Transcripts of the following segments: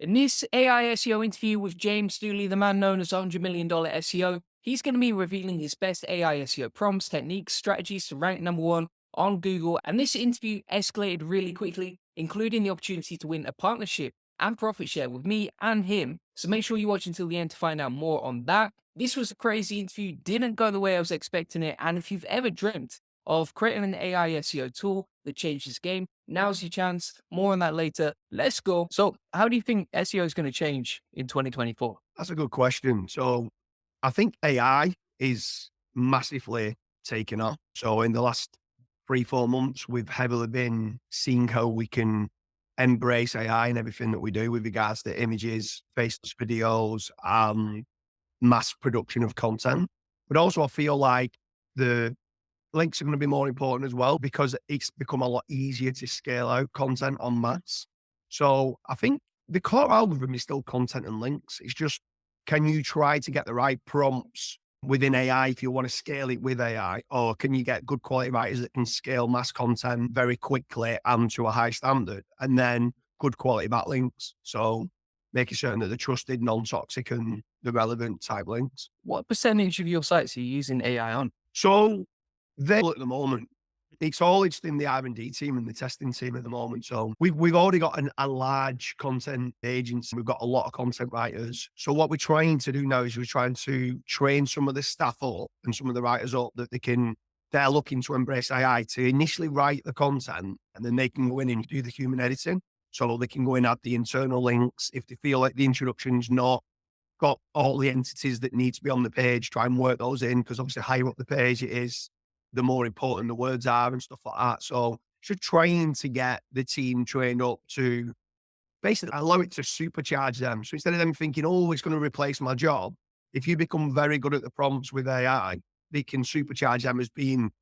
In this AI SEO interview with James Dooley, the man known as $100 million SEO, he's going to be revealing his best AI SEO prompts, techniques, strategies to rank number one on Google. And this interview escalated really quickly, including the opportunity to win a partnership and profit share with me and him. So make sure you watch until the end to find out more on that. This was a crazy interview, didn't go the way I was expecting it. And if you've ever dreamt of creating an AI SEO tool that changes the game, now's your chance. More on that later. Let's go. So, how do you think SEO is going to change in 2024? That's a good question. So I think AI is massively taken off. So in the last 3, 4 months, we've heavily been seeing how we can embrace AI in everything that we do with regards to images, faceless videos, mass production of content. But also I feel like the links are going to be more important as well because it's become a lot easier to scale out content en masse. So I think the core algorithm is still content and links. It's just, can you try to get the right prompts within AI if you want to scale it with AI? Or can you get good quality writers that can scale mass content very quickly and to a high standard? And then good quality backlinks. So making certain that they're trusted, non-toxic and the relevant type links. What percentage of your sites are you using AI on? So they at the moment, it's all just in the R&D team and the testing team at the moment. So we've already got a large content agency. We've got a lot of content writers. So what we're trying to do now is we're trying to train some of the staff up and some of the writers up that they're looking to embrace AI to initially write the content and then they can go in and do the human editing. So they can go in and add the internal links. If they feel like the introduction's not got all the entities that need to be on the page, try and work those in because obviously higher up the page it is, the more important the words are and stuff like that. So just trying to get the team trained up to basically allow it to supercharge them. So instead of them thinking, oh, it's going to replace my job, if you become very good at the prompts with AI, they can supercharge them as being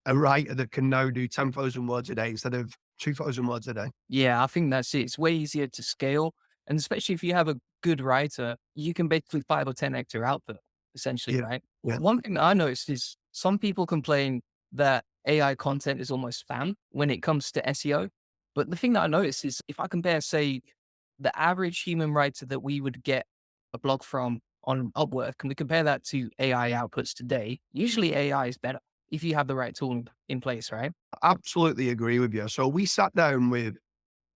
a writer that can now do 10,000 words a day instead of 2,000 words a day. Yeah, I think that's it. It's way easier to scale. And especially if you have a good writer, you can basically 5 or 10x your output, essentially, Yeah. right? Yeah. One thing that I noticed is some people complain that AI content is almost spam when it comes to SEO. But the thing that I noticed is if I compare, say, the average human writer that we would get a blog from on Upwork, and we compare that to AI outputs today, usually AI is better if you have the right tool in place, right? Absolutely agree with you. So we sat down with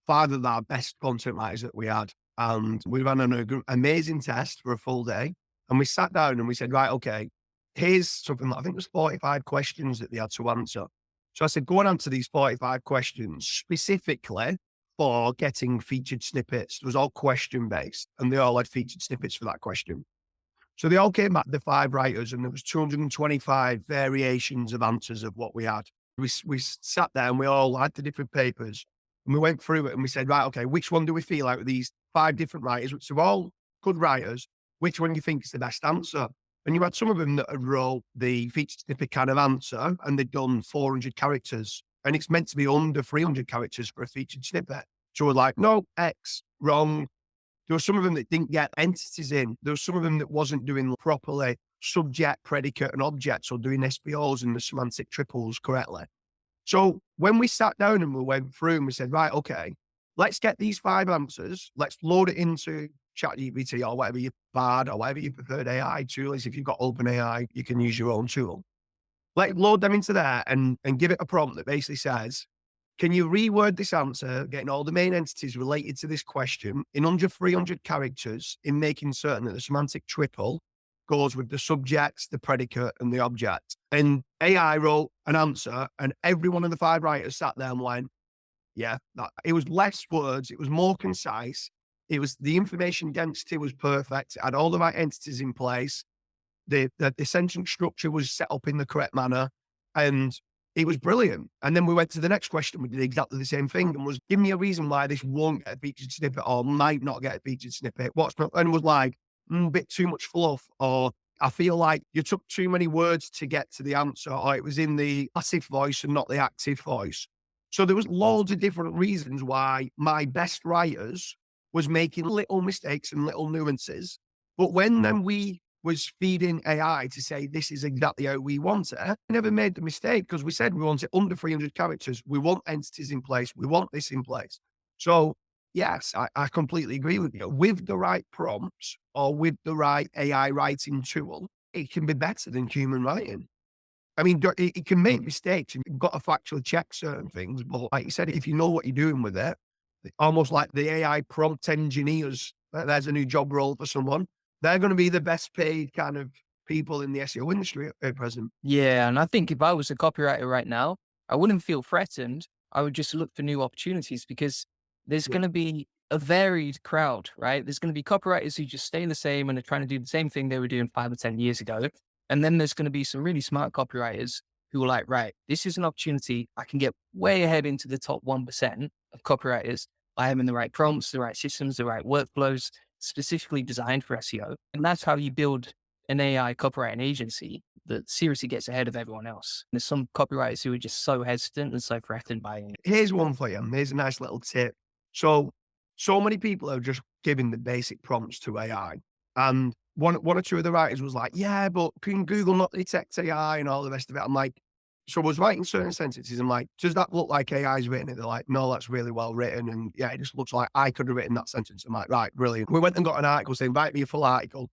5 of our best content writers that we had, and we ran an amazing test for a full day. And we sat down and we said, right, okay, here's something that I think was 45 questions that they had to answer. So I said, go and answer these 45 questions specifically for getting featured snippets. It was all question based and they all had featured snippets for that question. So they all came back, the 5 writers, and there was 225 variations of answers of what we had. We sat there and we all had the different papers and we went through it and we said, right, okay, which one do we feel out of these 5 different writers, which are all good writers, which one do you think is the best answer? And you had some of them that had wrote the featured snippet kind of answer and they'd done 400 characters and it's meant to be under 300 characters for a featured snippet. So we're like, no, X, wrong. There were some of them that didn't get entities in. There were some of them that wasn't doing properly subject, predicate, and object, or doing SPOs and the semantic triples correctly. So when we sat down and we went through and we said, right, okay, let's get these 5 answers. Let's load it into ChatGPT or whatever you Bard or whatever your preferred AI tool is. If you've got OpenAI, you can use your own tool. Like load them into there and give it a prompt that basically says, can you reword this answer, getting all the main entities related to this question in under 300 characters in making certain that the semantic triple goes with the subject, the predicate, and the object? And AI wrote an answer, and every one of the 5 writers sat there and went, yeah, it was less words, it was more concise, it was the information density was perfect, it had all the right entities in place, the sentence structure was set up in the correct manner, and it was brilliant. And then we went to the next question. We did exactly the same thing and was, give me a reason why this won't get a featured snippet or might not get a featured snippet. And was like, a bit too much fluff, or I feel like you took too many words to get to the answer, or it was in the passive voice and not the active voice. So there was loads of different reasons why my best writers was making little mistakes and little nuances. But when then we was feeding AI to say, this is exactly how we want it, I never made the mistake because we said we want it under 300 characters. We want entities in place. We want this in place. So Yes, I completely agree with you. With the right prompts or with the right AI writing tool, it can be better than human writing. I mean, it can make mistakes and you've got to factually check certain things. But like you said, if you know what you're doing with it, almost like the AI prompt engineers, there's a new job role for someone. They're going to be the best paid kind of people in the SEO industry at present. Yeah, and I think if I was a copywriter right now, I wouldn't feel threatened. I would just look for new opportunities because there's Yeah. going to be a varied crowd, right? There's going to be copywriters who just stay the same and are trying to do the same thing they were doing 5 or 10 years ago. And then there's going to be some really smart copywriters who are like, right, this is an opportunity. I can get way ahead into the top 1% of copywriters by having the right prompts, the right systems, the right workflows specifically designed for SEO. And that's how you build an AI copywriting agency that seriously gets ahead of everyone else. There's some copywriters who are just so hesitant and so threatened by it. Here's one for you. Here's a nice little tip. So many people are just giving the basic prompts to AI. And one or two of the writers was like, yeah, but can Google not detect AI and all the rest of it? I'm like, so I was writing certain sentences. I'm like, does that look like AI's written it? They're like, no, that's really well written. And yeah, it just looks like I could have written that sentence. I'm like, right, brilliant. We went and got an article saying, write me a full article.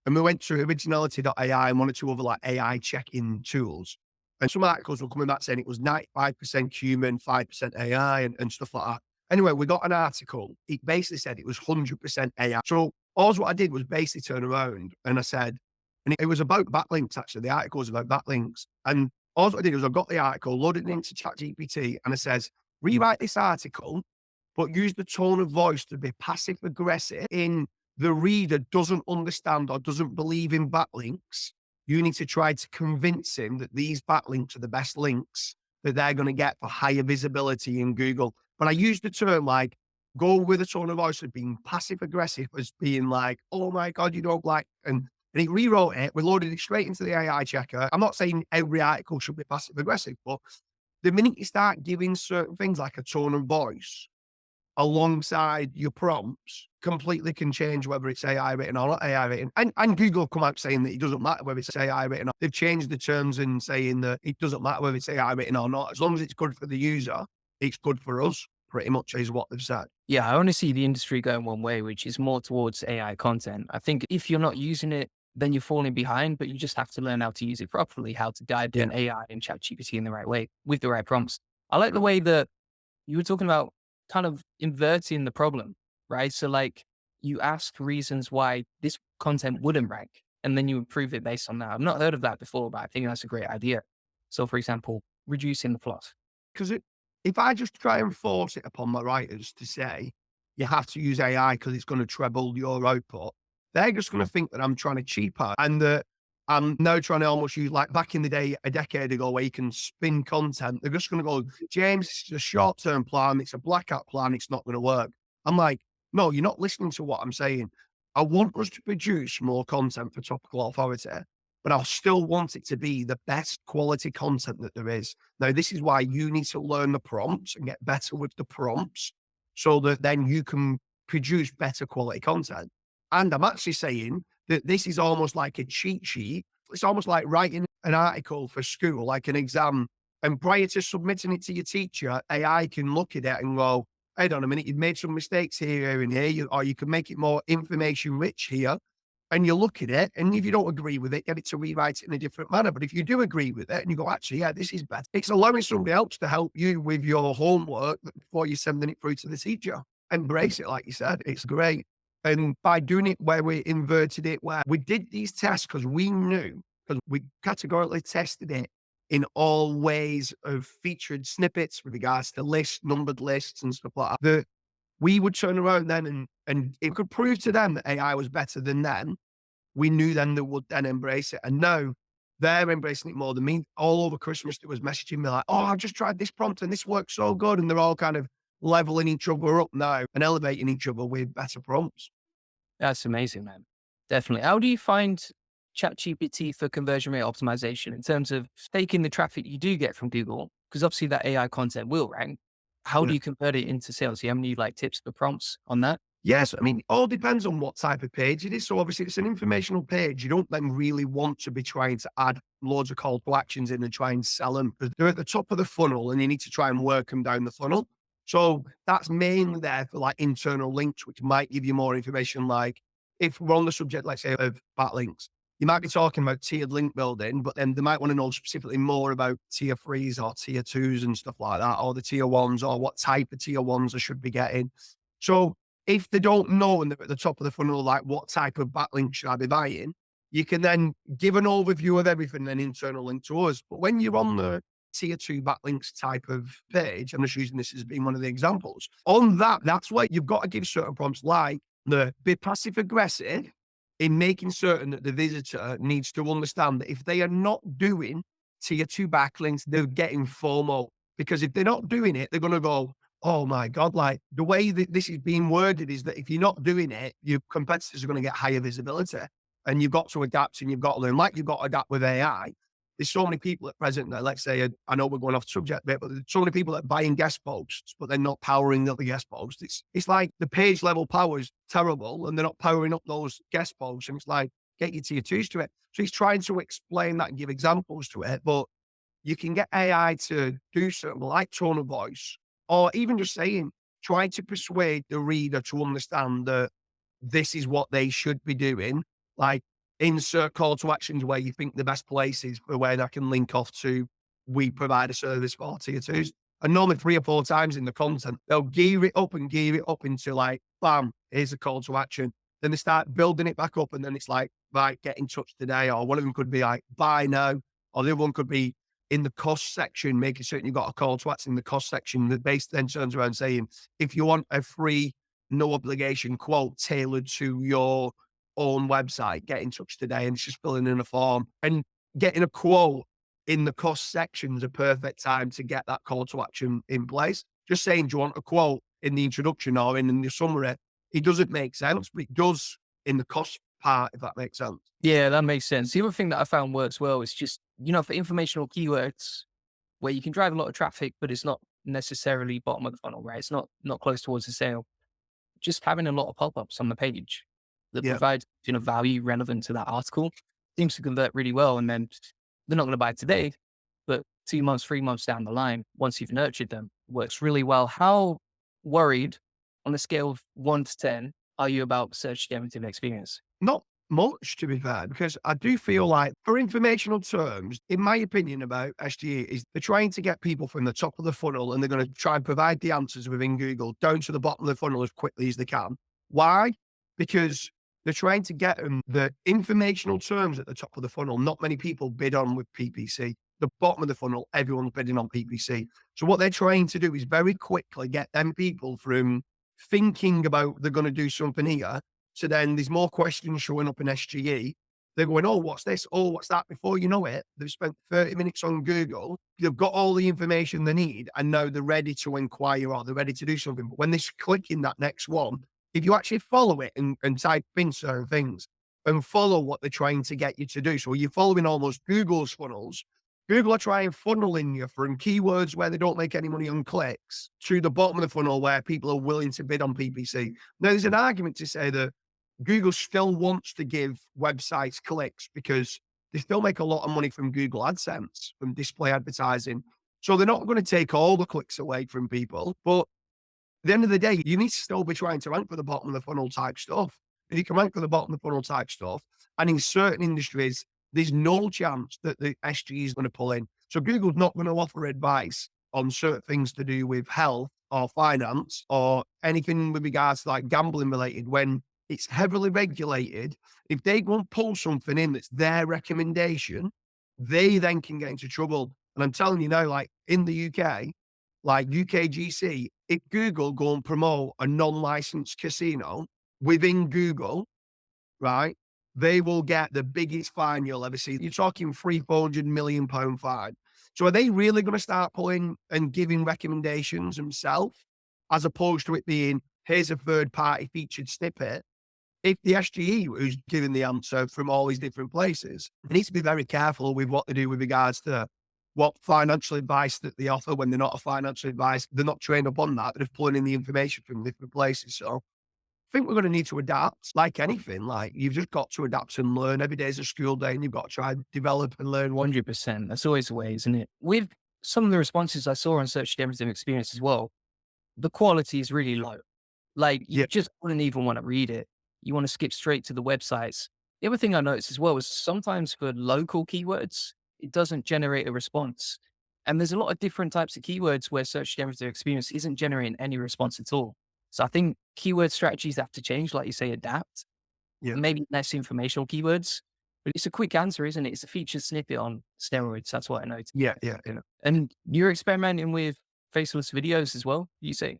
And we went through originality.ai and one or two other like AI check-in tools. And some articles were coming back saying it was 95% human, 5% AI and stuff like that. Anyway, we got an article. It basically said it was 100% AI. So all what I did was basically turn around and I said, and it was about backlinks actually. The article was about backlinks. And all I did was I got the article, loaded it into ChatGPT, and I says, rewrite this article, but use the tone of voice to be passive aggressive in the reader doesn't understand or doesn't believe in backlinks. You need to try to convince him that these backlinks are the best links that they're going to get for higher visibility in Google. But I use the term like go with a tone of voice of being passive aggressive as being like, oh my God, you don't like, and he rewrote it. We loaded it straight into the AI checker. I'm not saying every article should be passive aggressive, but the minute you start giving certain things like a tone of voice alongside your prompts completely can change whether it's AI written or not AI written. And Google have come out saying that it doesn't matter whether it's AI written or they've changed the terms and saying that it doesn't matter whether it's AI written or not. As long as it's good for the user, it's good for us, pretty much is what they've said. Yeah, I want to see the industry going one way, which is more towards AI content. I think if you're not using it, then you're falling behind, but you just have to learn how to use it properly, how to dive Yeah. in AI and ChatGPT in the right way with the right prompts. I like the way that you were talking about kind of inverting the problem, right? So like you ask reasons why this content wouldn't rank and then you improve it based on that. I've not heard of that before, but I think that's a great idea. So for example, reducing the fluff. Because if I just try and force it upon my writers to say, you have to use AI because it's going to treble your output, they're just going to think that I'm trying to cheap out and that I'm now trying to almost use like back in the day, a decade ago, where you can spin content. They're just going to go, James, it's a short term plan. It's a blackout plan. It's not going to work. I'm like, no, you're not listening to what I'm saying. I want us to produce more content for topical authority, but I'll still want it to be the best quality content that there is. Now, this is why you need to learn the prompts and get better with the prompts so that then you can produce better quality content. And I'm actually saying that this is almost like a cheat sheet. It's almost like writing an article for school, like an exam. And prior to submitting it to your teacher, AI can look at it and go, hold on a minute, you've made some mistakes here and here, or you can make it more information rich here. And you look at it, and if you don't agree with it, get it to rewrite it in a different manner. But if you do agree with it and you go, actually, yeah, this is better, it's allowing somebody else to help you with your homework before you're sending it through to the teacher. Embrace it, like you said. It's great. And by doing it where we inverted it, where we did these tests because we knew, because we categorically tested it in all ways of featured snippets with regards to lists, numbered lists and stuff like that, that we would turn around then and it could prove to them that AI was better than them. We knew then they would then embrace it. And now they're embracing it more than me. All over Christmas, it was messaging me like, oh, I've just tried this prompt and this works so good. And they're all kind of leveling each other up now and elevating each other with better prompts. That's amazing, man. Definitely. How do you find ChatGPT for conversion rate optimization in terms of taking the traffic you do get from Google? Because obviously that AI content will rank. How do Yeah. you convert it into sales? Do you have any like tips for prompts on that? Yes, I mean, it all depends on what type of page it is. So obviously, it's an informational page. You don't then really want to be trying to add loads of call to actions in and try and sell them because they're at the top of the funnel, and you need to try and work them down the funnel. So that's mainly there for like internal links, which might give you more information. Like if we're on the subject, let's say, of backlinks, you might be talking about tiered link building, but then they might want to know specifically more about tier threes or tier twos and stuff like that, or the tier ones, or what type of tier ones I should be getting. So if they don't know and they're at the top of the funnel, like what type of backlink should I be buying, you can then give an overview of everything and internal link to us. But when you're on the tier two backlinks type of page, I'm just using this as being one of the examples. On that, that's where you've got to give certain prompts like the be passive aggressive in making certain that the visitor needs to understand that if they are not doing tier two backlinks, they're getting FOMO. Because if they're not doing it, they're going to go, oh my God, like the way that this is being worded is that if you're not doing it, your competitors are going to get higher visibility. And you've got to adapt and you've got to learn, like you've got to adapt with AI. There's so many people at present that, let's say, I know we're going off subject a bit, but there's so many people that are buying guest posts, but they're not powering up the guest posts. It's like the page level power is terrible and they're not powering up those guest posts. And it's like, get your tier twos to it. So he's trying to explain that and give examples to it, but you can get AI to do something like tone of voice, or even just saying, try to persuade the reader to understand that this is what they should be doing. Like insert call to actions where you think the best place is for where I can link off to, we provide a service for tier twos. And normally 3 or 4 times in the content, they'll gear it up and gear it up into like, bam, here's a call to action. Then they start building it back up. And then it's like, right, get in touch today. Or one of them could be like, buy now. Or the other one could be in the cost section, making certain you've got a call to action in the cost section that base then turns around saying, if you want a free, no obligation quote tailored to your own website, get in touch today. And it's just filling in a form and getting a quote in the cost section is a perfect time to get that call to action in place. Just saying, do you want a quote in the introduction or in the summary? It doesn't make sense, but it does in the cost part, if that makes sense. Yeah, that makes sense. The other thing that I found works well is just, for informational keywords where you can drive a lot of traffic, but it's not necessarily bottom of the funnel, right? It's not close towards the sale. Just having a lot of pop-ups on the page that Yeah. provide, value relevant to that article seems to convert really well. And then they're not going to buy it today, but 2 months, 3 months down the line, once you've nurtured them, works really well. How worried on a scale of 1 to 10 are you about search generative experience? Not much, to be fair, because I do feel like for informational terms, in my opinion about SGE is they're trying to get people from the top of the funnel and they're going to try and provide the answers within Google down to the bottom of the funnel as quickly as they can. Why? Because they're trying to get them the informational terms at the top of the funnel. Not many people bid on with PPC. The bottom of the funnel, everyone's bidding on PPC. So what they're trying to do is very quickly get them people from thinking about they're going to do something here. So then there's more questions showing up in SGE. They're going, oh, what's this? Oh, what's that? Before you know it, they've spent 30 minutes on Google. They've got all the information they need. And now they're ready to inquire or they're ready to do something. But when they click in that next one, if you actually follow it and type in certain things and follow what they're trying to get you to do. So you're following almost Google's funnels. Google are trying funneling you from keywords where they don't make any money on clicks to the bottom of the funnel where people are willing to bid on PPC. Now, there's an argument to say that Google still wants to give websites clicks because they still make a lot of money from Google AdSense, from display advertising. So they're not going to take all the clicks away from people. But at the end of the day, you need to still be trying to rank for the bottom of the funnel type stuff. If you can rank for the bottom of the funnel type stuff, and in certain industries, there's no chance that the SGE is going to pull in. So Google's not going to offer advice on certain things to do with health or finance or anything with regards to like gambling related when it's heavily regulated. If they go and pull something in that's their recommendation, they then can get into trouble. And I'm telling you now, like in the UK, like UKGC, if Google go and promote a non-licensed casino within Google, right, they will get the biggest fine you'll ever see. You're talking £300 million fine. So are they really going to start pulling and giving recommendations themselves as opposed to it being, here's a third party featured snippet? If the SGE who's giving the answer from all these different places, they need to be very careful with what they do with regards to what financial advice that they offer when they're not a financial advice. They're not trained up on that. They're just pulling in the information from different places. So I think we're going to need to adapt like anything. Like you've just got to adapt and learn. Every day is a school day and you've got to try and develop and learn one. 100%. That's always the way, isn't it? With some of the responses I saw on search generative experience as well, the quality is really low. Like, you Yeah, just wouldn't even want to read it. You want to skip straight to the websites. The other thing I noticed as well is sometimes for local keywords, it doesn't generate a response. And there's a lot of different types of keywords where search generative experience isn't generating any response at all. So I think keyword strategies have to change, like you say, adapt, yeah, maybe less informational keywords. But it's a quick answer, isn't it? It's a featured snippet on steroids. That's what I noticed. yeah, yeah, yeah. And you're experimenting with faceless videos as well, you say?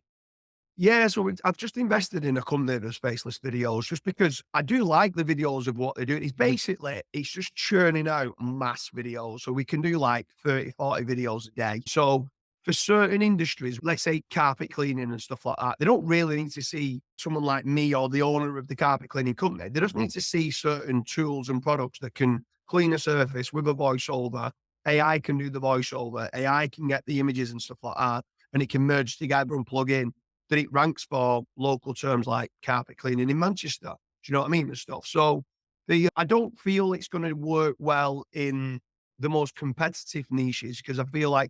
Yeah, so I've just invested in a company that does faceless videos just because I do like the videos of what they're doing. It's just churning out mass videos. So we can do like 30, 40 videos a day. So for certain industries, let's say carpet cleaning and stuff like that, they don't really need to see someone like me or the owner of the carpet cleaning company. They just need to see certain tools and products that can clean a surface with a voiceover. AI can do the voiceover. AI can get the images and stuff like that, and it can merge together and plug in that it ranks for local terms like carpet cleaning in Manchester. Do you know what I mean? And stuff. So I don't feel it's going to work well in the most competitive niches because I feel like,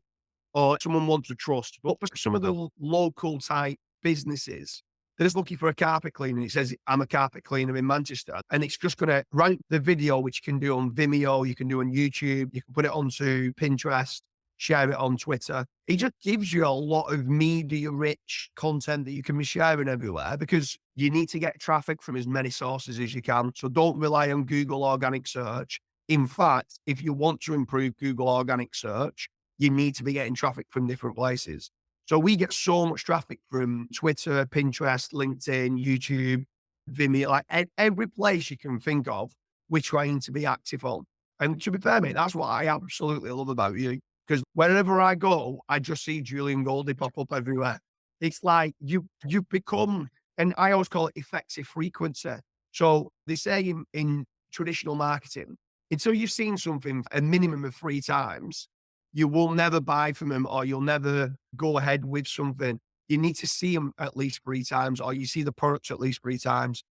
oh, someone wants to trust. But for some of the local type businesses, they're just looking for a carpet cleaner. It says, I'm a carpet cleaner in Manchester. And it's just going to rank the video, which you can do on Vimeo, you can do on YouTube, you can put it onto Pinterest, share it on Twitter. It just gives you a lot of media rich content that you can be sharing everywhere because you need to get traffic from as many sources as you can. So don't rely on Google organic search. In fact, if you want to improve Google organic search, you need to be getting traffic from different places. So we get so much traffic from Twitter, Pinterest, LinkedIn, YouTube, Vimeo, like every place you can think of, we're trying to be active on. And to be fair, mate, that's what I absolutely love about you. Because wherever I go, I just see Julian Goldie pop up everywhere. It's like you become, and I always call it effective frequency. So they say in traditional marketing, until you've seen something a minimum of 3 times, you will never buy from them or you'll never go ahead with something. You need to see them at least 3 times, or you see the products at least 3 times.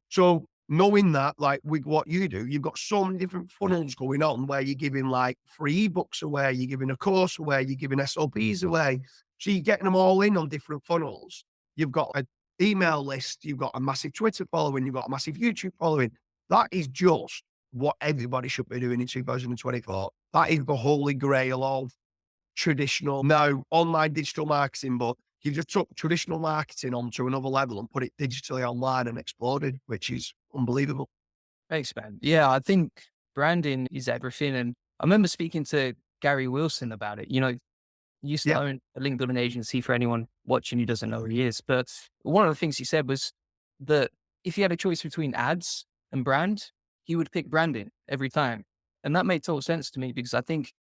So knowing that, like with what you do, you've got so many different funnels going on where you're giving like free ebooks away, you're giving a course away, you're giving SOPs away. So you're getting them all in on different funnels. You've got an email list, you've got a massive Twitter following, you've got a massive YouTube following. That is just what everybody should be doing in 2024. That is the holy grail of traditional, now online digital marketing, but you just took traditional marketing onto another level and put it digitally online and exploded, which is unbelievable. Thanks, man. Yeah, I think branding is everything. And I remember speaking to Gary Wilson about it. He used to Yeah, own a link building agency for anyone watching who doesn't know who he is. But one of the things he said was that if he had a choice between ads and brand, he would pick branding every time. And that made total sense to me because I think,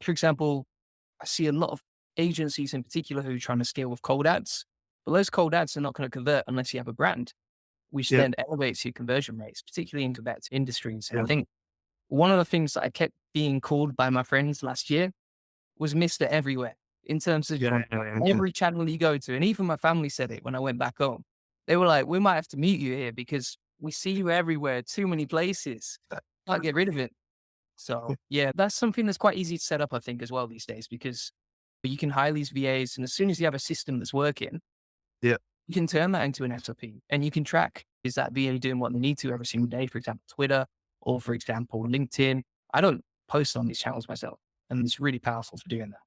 for example, I see a lot of agencies in particular who are trying to scale with cold ads, but those cold ads are not going to convert unless you have a brand, which yeah, then elevates your conversion rates, particularly in competitive industries. And I yeah, think one of the things that I kept being called by my friends last year was Mr. Everywhere in terms of yeah. every channel you go to. And even my family said it when I went back home. They were like, we might have to meet you here because we see you everywhere, too many places. Can't get rid of it. So yeah, that's something that's quite easy to set up, I think, as well these days, because you can hire these VAs and as soon as you have a system that's working, Yeah. you can turn that into an SOP and you can track, is that VA doing what they need to every single day? For example, Twitter or for example, LinkedIn. I don't post on these channels myself and it's really powerful for doing that.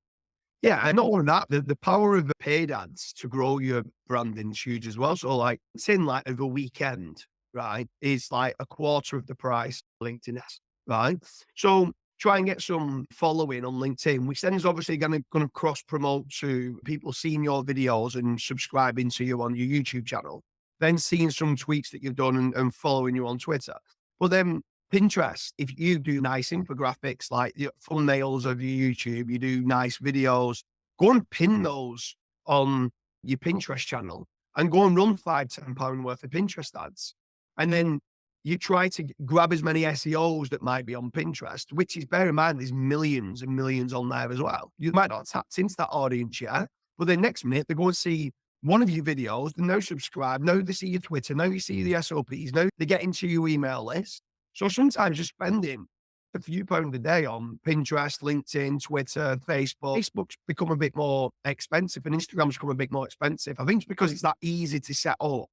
Yeah, and not only that, the power of the paid ads to grow your branding is huge as well. So like saying like over a weekend, right, is like a quarter of the price of LinkedIn ads, right? So try and get some following on LinkedIn, which then is obviously gonna cross promote to people seeing your videos and subscribing to you on your YouTube channel, then seeing some tweets that you've done and following you on Twitter. But then Pinterest, if you do nice infographics like your thumbnails of your YouTube, you do nice videos, go and pin those on your Pinterest channel and go and run £5, £10 worth of Pinterest ads. And then you try to grab as many SEOs that might be on Pinterest, which is, bear in mind, there's millions and millions on there as well. You might not have tapped into that audience yet, but then next minute they go and see one of your videos, they now subscribe, now they see your Twitter, now you see the SOPs, now they get into your email list. So sometimes you're spending a few pounds a day on Pinterest, LinkedIn, Twitter, Facebook. Facebook's become a bit more expensive and Instagram's become a bit more expensive. I think it's because it's that easy to set up.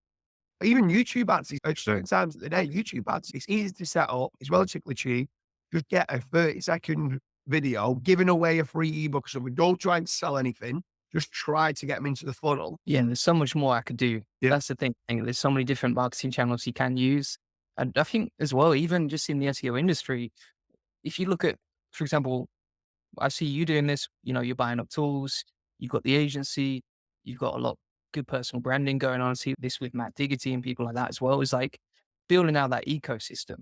Even YouTube ads, at certain times of the day, YouTube ads, it's easy to set up. It's relatively cheap. Just get a 30-second video giving away a free ebook. So we don't try and sell anything. Just try to get them into the funnel. Yeah, and there's so much more I could do. Yeah. That's the thing. There's so many different marketing channels you can use. And I think as well, even just in the SEO industry, if you look at, for example, I see you doing this, you're buying up tools, you've got the agency, you've got a lot of good personal branding going on. I see this with Matt Diggity and people like that as well. It's like building out that ecosystem.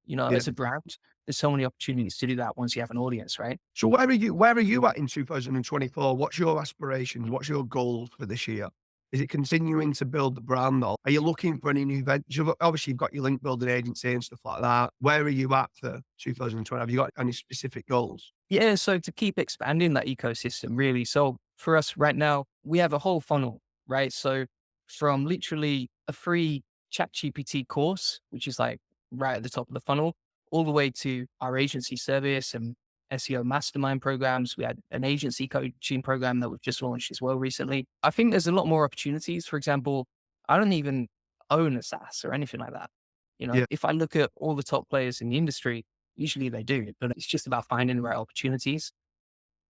Yeah. As a brand, there's so many opportunities to do that once you have an audience, right? So where are you at in 2024? What's your aspirations? What's your goals for this year? Is it continuing to build the brand or are you looking for any new ventures? Obviously, you've got your link building agency and stuff like that. Where are you at for 2020? Have you got any specific goals? Yeah. So to keep expanding that ecosystem, really. So for us right now, we have a whole funnel, right? So from literally a free ChatGPT course, which is like right at the top of the funnel, all the way to our agency service and SEO mastermind programs. We had an agency coaching program that we've just launched as well recently. I think there's a lot more opportunities. For example, I don't even own a SaaS or anything like that. Yeah. If I look at all the top players in the industry, usually they do, but it's just about finding the right opportunities.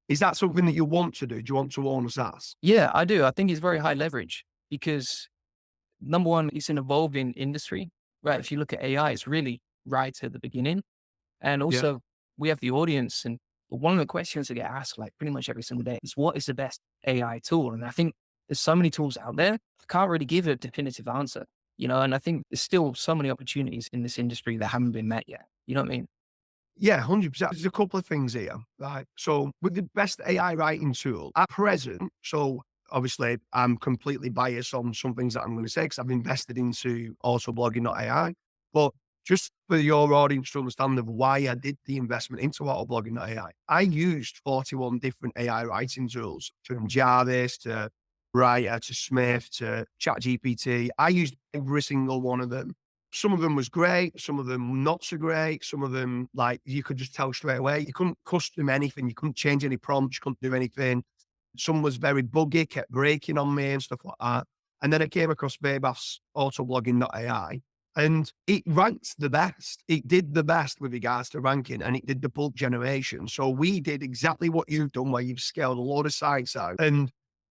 Is that something that you want to do? Do you want to own a SaaS? Yeah, I do. I think it's very high leverage because number one, it's an evolving industry, right? If you look at AI, it's really right at the beginning. And Yeah. also we have the audience and one of the questions that get asked like pretty much every single day is what is the best AI tool? And I think there's so many tools out there. I can't really give a definitive answer, and I think there's still so many opportunities in this industry that haven't been met yet. You know what I mean? Yeah, 100%. There's a couple of things here, right? So with the best AI writing tool at present, so obviously I'm completely biased on some things that I'm going to say because I've invested into also blogging.ai, but just for your audience to understand of why I did the investment into autoblogging.ai, I used 41 different AI writing tools from Jarvis to Writer to Smith to ChatGPT. I used every single one of them. Some of them was great, some of them not so great, some of them, like, you could just tell straight away. You couldn't custom anything, you couldn't change any prompts, you couldn't do anything. Some was very buggy, kept breaking on me and stuff like that. And then I came across Babaf's autoblogging.ai and it ranked the best. It did the best with regards to ranking and it did the bulk generation. So we did exactly what you've done where you've scaled a load of sites out. And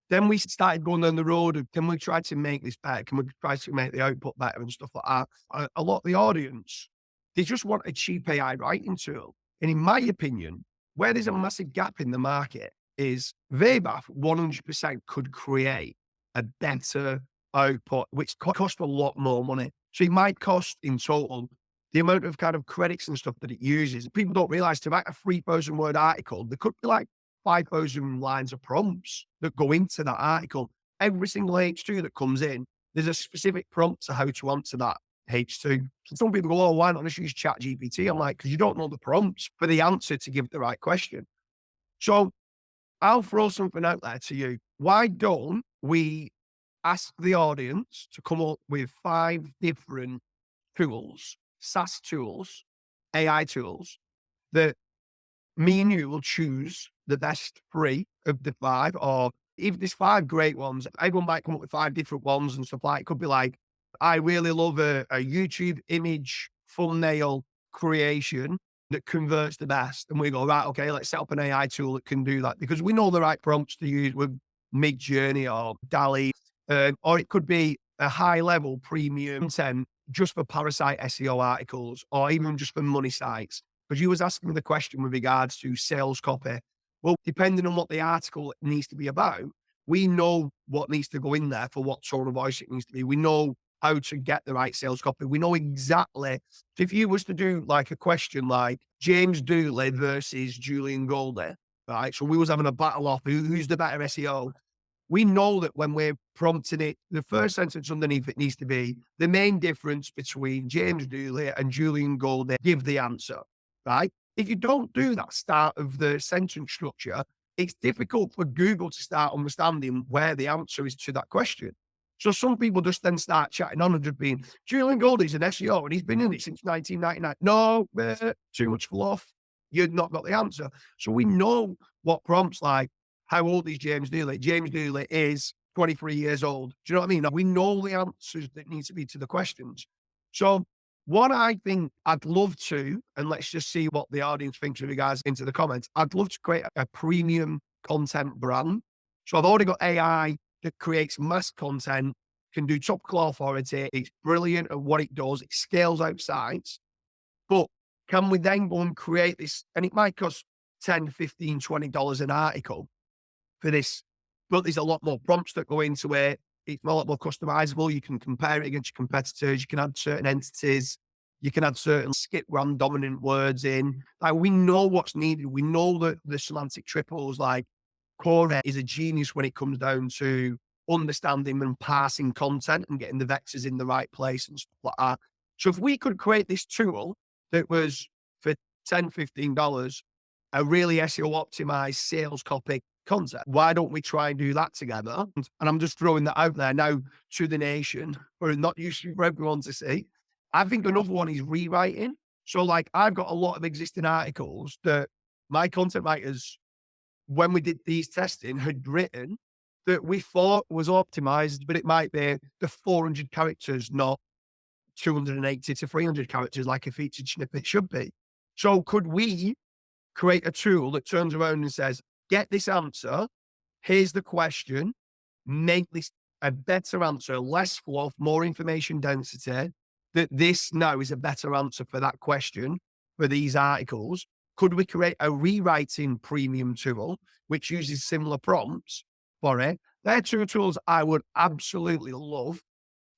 then we started going down the road of, can we try to make this better? Can we try to make the output better and stuff like that? A lot of the audience, they just want a cheap AI writing tool. And in my opinion, where there's a massive gap in the market is Weber 100% could create a better output, which cost a lot more money. So it might cost in total the amount of kind of credits and stuff that it uses. People don't realize to write a 3,000 word article, there could be like 5,000 lines of prompts that go into that article. Every single H2 that comes in, there's a specific prompt to how to answer that H2. So some people go, oh, why not just use ChatGPT? I'm like, because you don't know the prompts for the answer to give the right question. So I'll throw something out there to you. Why don't we ask the audience to come up with 5 different tools, SaaS tools, AI tools, that me and you will choose the best 3 of the 5, or if there's 5 great ones, everyone might come up with 5 different ones and stuff like it. Could be like, I really love a YouTube image thumbnail creation that converts the best. And we go, right, okay, let's set up an AI tool that can do that because we know the right prompts to use with Midjourney or DALL-E. Or it could be a high level premium content just for Parasite SEO articles or even just for money sites. Because you was asking the question with regards to sales copy. Well, depending on what the article needs to be about, we know what needs to go in there for what tone of voice it needs to be. We know how to get the right sales copy. We know exactly. So if you was to do like a question like James Dooley versus Julian Goldie, right? So we was having a battle off who's the better SEO. We know that when we're prompting it, the first sentence underneath it needs to be the main difference between James Dooley and Julian Goldie. Give the answer, right? If you don't do that start of the sentence structure, it's difficult for Google to start understanding where the answer is to that question. So some people just then start chatting on and just being, Julian Goldie's an SEO and he's been in it since 1999. No, too much fluff. you've not got the answer. So we know what prompts like, how old is James Dooley? James Dooley is 23 years old. Do you know what I mean? We know the answers that need to be to the questions. So what I think I'd love to, and let's just see what the audience thinks with regards into the comments. I'd love to create a premium content brand. So I've already got AI that creates mass content, can do topical authority. It's brilliant at what it does. It scales out sites. But can we then go and create this? And it might cost 10, 15, $20 an article for this, but there's a lot more prompts that go into it. It's a lot more customizable. You can compare it against your competitors. You can add certain entities. You can add certain skip run dominant words in. Like we know what's needed. We know that the semantic triples, like Core is a genius when it comes down to understanding and parsing content and getting the vectors in the right place and stuff like that. So if we could create this tool that was for 10, $15, a really SEO optimized sales copy concept, why don't we try and do that together? And I'm just throwing that out there now to the nation, for not useful for everyone to see. I think another one is rewriting. So like I've got a lot of existing articles that my content writers, when we did these testing, had written that we thought was optimized, but it might be the 400 characters, not 280 to 300 characters like a featured snippet should be. So could we create a tool that turns around and says, get this answer, here's the question, make this a better answer, less fluff, more information density, that this now is a better answer for that question for these articles. Could we create a rewriting premium tool which uses similar prompts for it? They're two tools I would absolutely love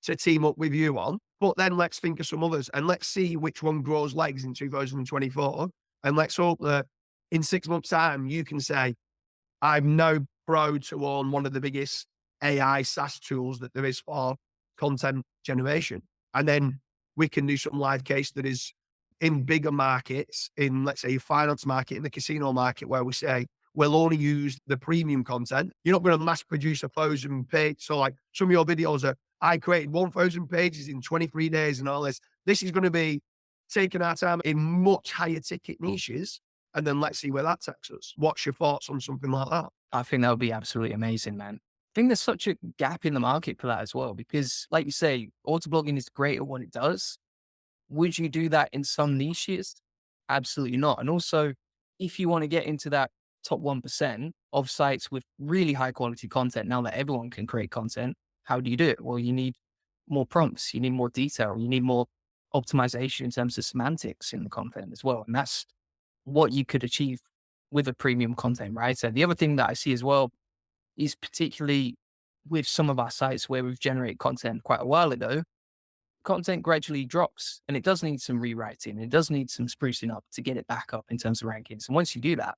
to team up with you on. But then let's think of some others and let's see which one grows legs in 2024. And let's hope that in 6 months' time, you can say, I'm now proud to own one of the biggest AI SaaS tools that there is for content generation. And then we can do some live case that is in bigger markets, in let's say finance market, in the casino market, where we say, we'll only use the premium content. You're not going to mass produce 1,000 pages. So like some of your videos are, I created 1,000 pages in 23 days and all this. This is going to be taking our time in much higher ticket niches. And then let's see where that takes us. What's your thoughts on something like that? I think that would be absolutely amazing, man. I think there's such a gap in the market for that as well, because like you say, auto blogging is great at what it does. Would you do that in some niches? Absolutely not. And also, if you want to get into that top 1% of sites with really high quality content, now that everyone can create content, how do you do it? Well, you need more prompts, you need more detail, you need more optimization in terms of semantics in the content as well. And that's what you could achieve with a premium content, right? So the other thing that I see as well is particularly with some of our sites where we've generated content quite a while ago, content gradually drops and it does need some rewriting. It does need some sprucing up to get it back up in terms of rankings. And once you do that,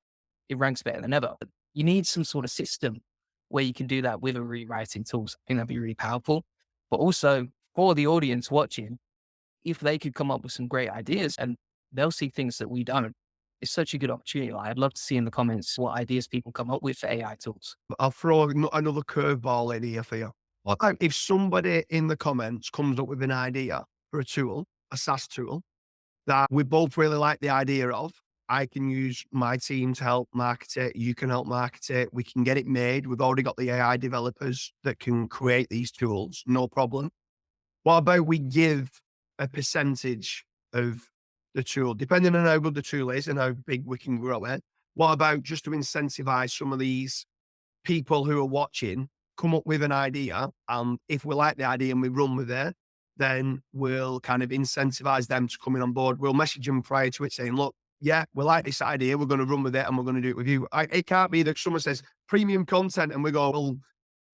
it ranks better than ever. But you need some sort of system where you can do that with a rewriting tools. I think that'd be really powerful. But also for the audience watching, if they could come up with some great ideas and they'll see things that we don't, it's such a good opportunity. Like, I'd love to see in the comments what ideas people come up with for AI tools. I'll throw another curveball in here for you. Like if somebody in the comments comes up with an idea for a tool, a SaaS tool, that we both really like the idea of, I can use my team to help market it. You can help market it. We can get it made. We've already got the AI developers that can create these tools. No problem. What about we give a percentage of the tool, depending on how good the tool is and how big we can grow it? What about just to incentivize some of these people who are watching, come up with an idea, and if we like the idea and we run with it, then we'll kind of incentivize them to come in on board. We'll message them prior to it saying, look, yeah, we like this idea. We're going to run with it and we're going to do it with you. It can't be that someone says premium content and we go, well,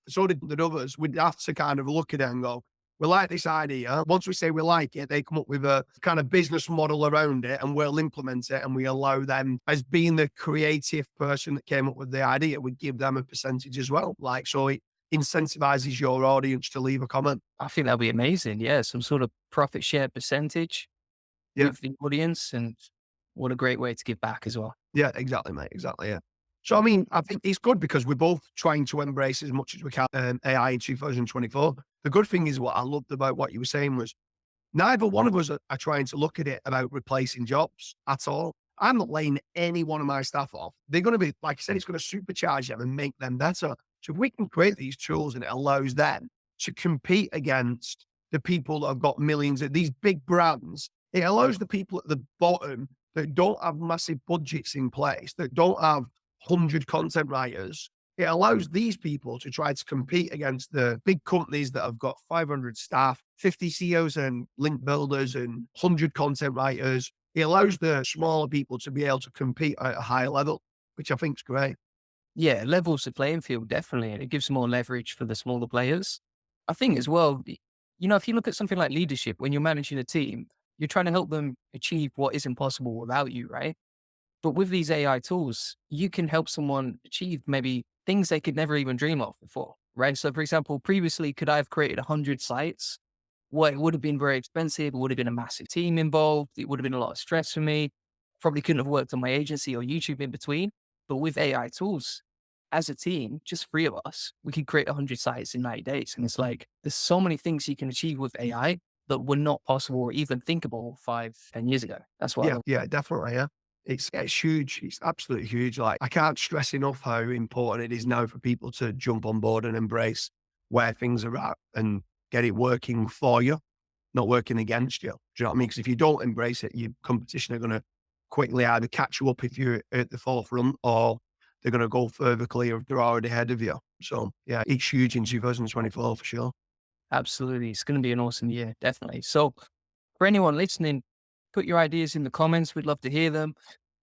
so did the others. We'd have to kind of look at it and go, we like this idea. Once we say we like it, they come up with a kind of business model around it and we'll implement it and we allow them, as being the creative person that came up with the idea, we give them a percentage as well. Like, so it incentivizes your audience to leave a comment. I think that'd be amazing. Yeah. Some sort of profit share percentage Yeah. with the audience. And what a great way to give back as well. Yeah, exactly, mate. Exactly. Yeah. So, I mean, I think it's good because we're both trying to embrace as much as we can AI in 2024. The good thing is what I loved about what you were saying was neither one of us are trying to look at it about replacing jobs at all. I'm not laying any one of my staff off. They're going to be, like I said, it's going to supercharge them and make them better. So if we can create these tools and it allows them to compete against the people that have got millions of these big brands, it allows the people at the bottom that don't have massive budgets in place, that don't have 100 content writers. It allows these people to try to compete against the big companies that have got 500 staff, 50 CEOs and link builders and 100 content writers. It allows the smaller people to be able to compete at a higher level, which I think is great. Yeah, levels the playing field, definitely. And it gives more leverage for the smaller players. I think as well, if you look at something like leadership, when you're managing a team, you're trying to help them achieve what isn't possible without you, right? But with these AI tools, you can help someone achieve maybe things they could never even dream of before, right? So, for example, previously, could I have created 100 sites? Well, it would have been very expensive. It would have been a massive team involved. It would have been a lot of stress for me. Probably couldn't have worked on my agency or YouTube in between. But with AI tools, as a team, just three of us, we could create 100 sites in 90 days. And it's like, there's so many things you can achieve with AI that were not possible or even thinkable 5, 10 years ago. That's what I Yeah, love. yeah, definitely. Yeah. It's huge. It's absolutely huge. Like I can't stress enough how important it is now for people to jump on board and embrace where things are at and get it working for you, not working against you. Do you know what I mean? Because if you don't embrace it, your competition are going to quickly either catch you up if you're at the forefront or they're going to go further clear if they're already ahead of you. So yeah, it's huge in 2024 for sure. Absolutely. It's going to be an awesome year, definitely. So, for anyone listening, put your ideas in the comments. We'd love to hear them.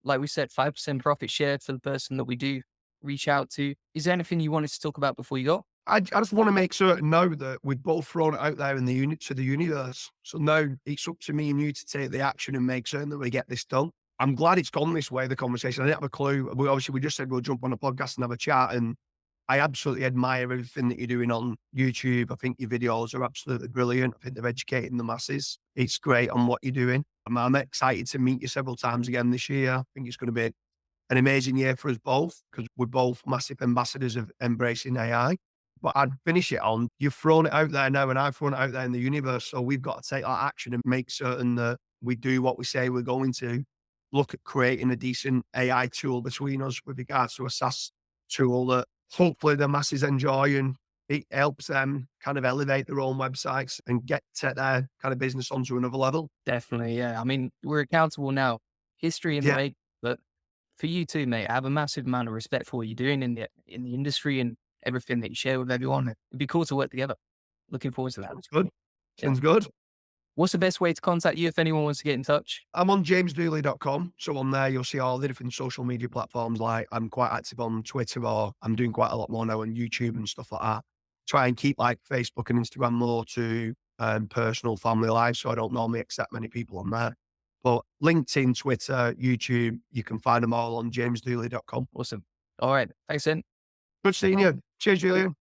Like we said, 5% profit share for the person that we do reach out to. Is there anything you wanted to talk about before you go? I just want to make certain now that we've both thrown it out there in the unit to the universe. So now it's up to me and you to take the action and make certain that we get this done. I'm glad it's gone this way, the conversation. I didn't have a clue. We just said we'll jump on a podcast and have a chat. And I absolutely admire everything that you're doing on YouTube. I think your videos are absolutely brilliant. I think they're educating the masses. It's great on what you're doing. I'm excited to meet you several times again this year. I think it's going to be an amazing year for us both because we're both massive ambassadors of embracing AI. But I'd finish it on, you've thrown it out there now and I've thrown it out there in the universe. So we've got to take that action and make certain that we do what we say we're going to. Look at creating a decent AI tool between us with regards to a SaaS tool that hopefully the masses enjoy and it helps them kind of elevate their own websites and take their kind of business onto another level. Definitely. Yeah. I mean, we're accountable now. History in the Yeah, make, but for you too, mate, I have a massive amount of respect for what you're doing in the industry and everything that you share with everyone. It'd be cool to work together. Looking forward to that. sounds good. Yeah. Sounds good. What's the best way to contact you if anyone wants to get in touch? I'm on jamesdooley.com. So on there, you'll see all the different social media platforms. Like I'm quite active on Twitter or I'm doing quite a lot more now on YouTube and stuff like that. Try and keep like Facebook and Instagram more to personal family life. So I don't normally accept many people on there. But LinkedIn, Twitter, YouTube, you can find them all on jamesdooley.com. Awesome. All right. Thanks, then. Good seeing you. Cheers, Julian.